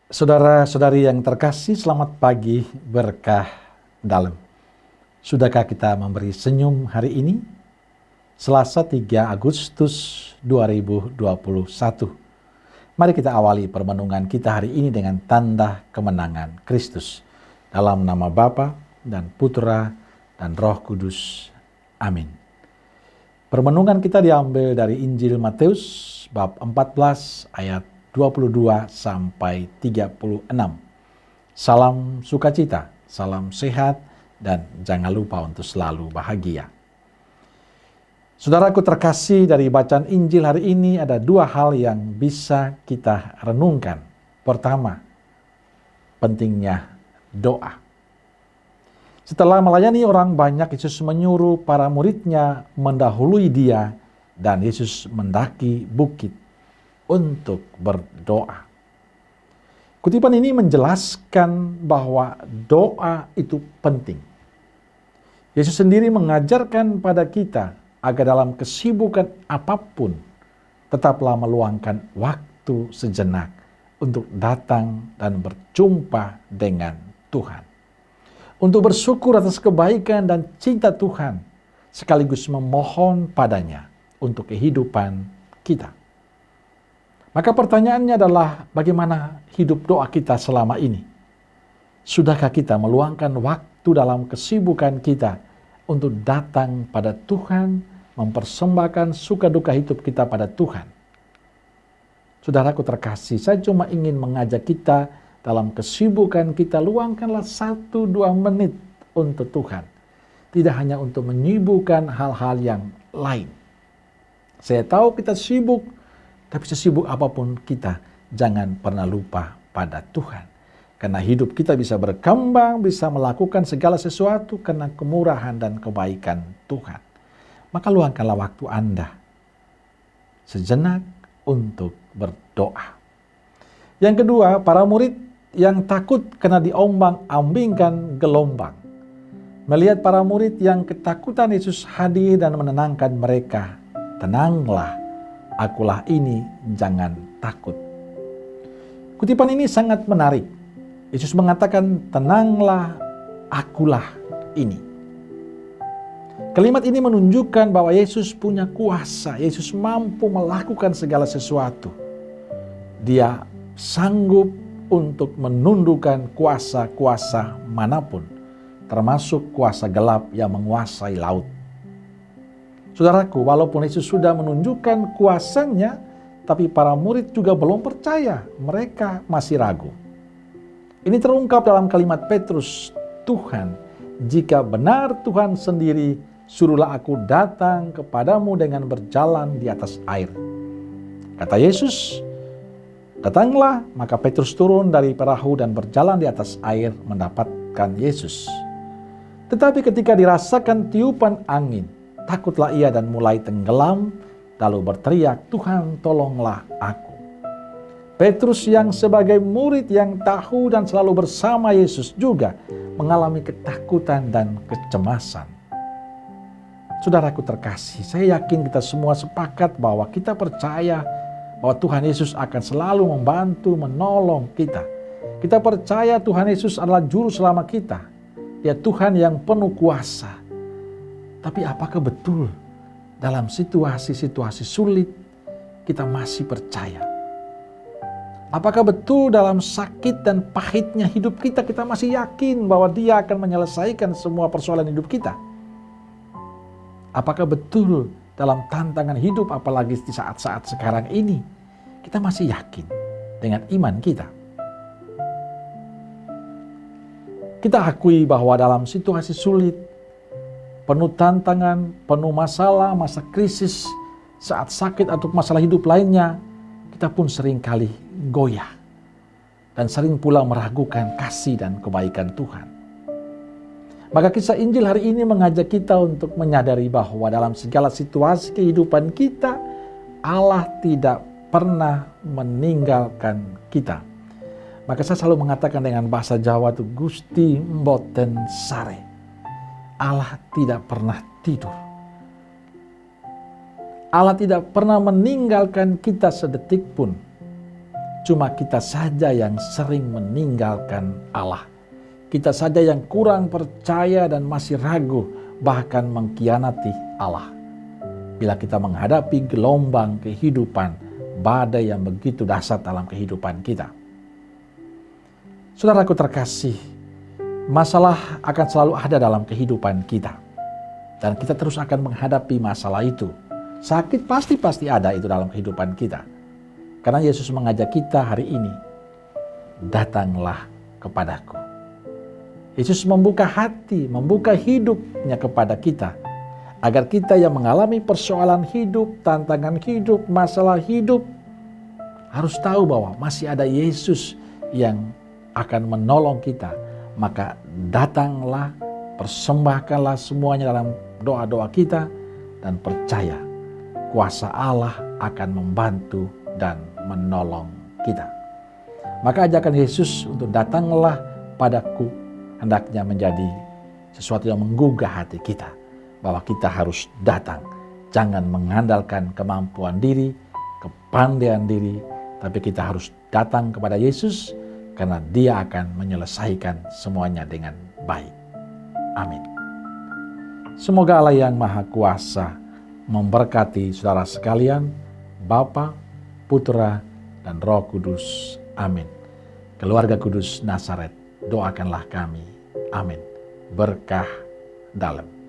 Saudara-saudari yang terkasih, selamat pagi berkah dalam. Sudahkah kita memberi senyum hari ini? Selasa 3 Agustus 2021. Mari kita awali permenungan kita hari ini dengan tanda kemenangan Kristus. Dalam nama Bapa dan Putra dan Roh Kudus. Amin. Permenungan kita diambil dari Injil Matius bab 14 ayat 22 sampai 36. Salam sukacita, salam sehat, dan jangan lupa untuk selalu bahagia. Saudaraku terkasih, dari bacaan Injil hari ini ada dua hal yang bisa kita renungkan. Pertama, pentingnya doa. Setelah melayani orang banyak, Yesus menyuruh para muridnya mendahului dia dan Yesus mendaki bukit untuk berdoa. Kutipan ini menjelaskan bahwa doa itu penting. Yesus sendiri mengajarkan pada kita agar dalam kesibukan apapun tetaplah meluangkan waktu sejenak untuk datang dan berjumpa dengan Tuhan. Untuk bersyukur atas kebaikan dan cinta Tuhan, sekaligus memohon padanya untuk kehidupan kita. Maka pertanyaannya adalah, bagaimana hidup doa kita selama ini? Sudahkah kita meluangkan waktu dalam kesibukan kita untuk datang pada Tuhan, mempersembahkan suka duka hidup kita pada Tuhan? Saudaraku terkasih, saya cuma ingin mengajak kita dalam kesibukan kita, luangkanlah 1-2 menit untuk Tuhan. Tidak hanya untuk menyibukkan hal-hal yang lain. Saya tahu kita sibuk, tapi sesibuk apapun kita, jangan pernah lupa pada Tuhan. Karena hidup kita bisa berkembang, bisa melakukan segala sesuatu karena kemurahan dan kebaikan Tuhan. Maka luangkanlah waktu Anda sejenak untuk berdoa. Yang kedua, para murid yang takut karena diombang-ambingkan gelombang. Melihat para murid yang ketakutan, Yesus hadir dan menenangkan mereka. Tenanglah, akulah ini, jangan takut. Kutipan ini sangat menarik. Yesus mengatakan, tenanglah, akulah ini. Kalimat ini menunjukkan bahwa Yesus punya kuasa. Yesus mampu melakukan segala sesuatu. Dia sanggup untuk menundukkan kuasa-kuasa manapun, termasuk kuasa gelap yang menguasai laut. Saudaraku, walaupun Yesus sudah menunjukkan kuasanya, tapi para murid juga belum percaya. Mereka masih ragu. Ini terungkap dalam kalimat Petrus, Tuhan, jika benar Tuhan sendiri, suruhlah aku datang kepadamu dengan berjalan di atas air. Kata Yesus, datanglah. Maka Petrus turun dari perahu dan berjalan di atas air mendapatkan Yesus. Tetapi ketika dirasakan tiupan angin, takutlah ia dan mulai tenggelam, lalu berteriak, Tuhan tolonglah aku. Petrus yang sebagai murid yang tahu dan selalu bersama Yesus juga mengalami ketakutan dan kecemasan. Saudaraku terkasih, saya yakin kita semua sepakat bahwa kita percaya bahwa Tuhan Yesus akan selalu membantu, menolong kita. Kita percaya Tuhan Yesus adalah juru selamat kita. Dia Tuhan yang penuh kuasa. Tapi apakah betul dalam situasi-situasi sulit kita masih percaya? Apakah betul dalam sakit dan pahitnya hidup kita, kita masih yakin bahwa Dia akan menyelesaikan semua persoalan hidup kita? Apakah betul dalam tantangan hidup, apalagi di saat-saat sekarang ini, kita masih yakin dengan iman kita? Kita akui bahwa dalam situasi sulit, penuh tantangan, penuh masalah, masa krisis, saat sakit atau masalah hidup lainnya, kita pun seringkali goyah dan sering pula meragukan kasih dan kebaikan Tuhan. Maka kisah Injil hari ini mengajak kita untuk menyadari bahwa dalam segala situasi kehidupan kita, Allah tidak pernah meninggalkan kita. Maka saya selalu mengatakan dengan bahasa Jawa itu, Gusti mboten sare. Allah tidak pernah tidur. Allah tidak pernah meninggalkan kita sedetik pun. Cuma kita saja yang sering meninggalkan Allah. Kita saja yang kurang percaya dan masih ragu, bahkan mengkhianati Allah. Bila kita menghadapi gelombang kehidupan, badai yang begitu dahsyat dalam kehidupan kita. Saudaraku terkasih, masalah akan selalu ada dalam kehidupan kita. Dan kita terus akan menghadapi masalah itu. Sakit pasti ada itu dalam kehidupan kita. Karena Yesus mengajak kita hari ini, datanglah kepadaku. Yesus membuka hati, membuka hidupnya kepada kita. Agar kita yang mengalami persoalan hidup, tantangan hidup, masalah hidup, harus tahu bahwa masih ada Yesus yang akan menolong kita. Maka datanglah, persembahkanlah semuanya dalam doa-doa kita, dan percaya kuasa Allah akan membantu dan menolong kita. Maka ajakan Yesus untuk datanglah padaku hendaknya menjadi sesuatu yang menggugah hati kita. Bahwa kita harus datang. Jangan mengandalkan kemampuan diri, kepandaian diri, tapi kita harus datang kepada Yesus karena Dia akan menyelesaikan semuanya dengan baik. Amin. Semoga Allah yang Maha Kuasa memberkati saudara sekalian, Bapa, Putra, dan Roh Kudus. Amin. Keluarga Kudus Nazaret, doakanlah kami. Amin. Berkah dalam.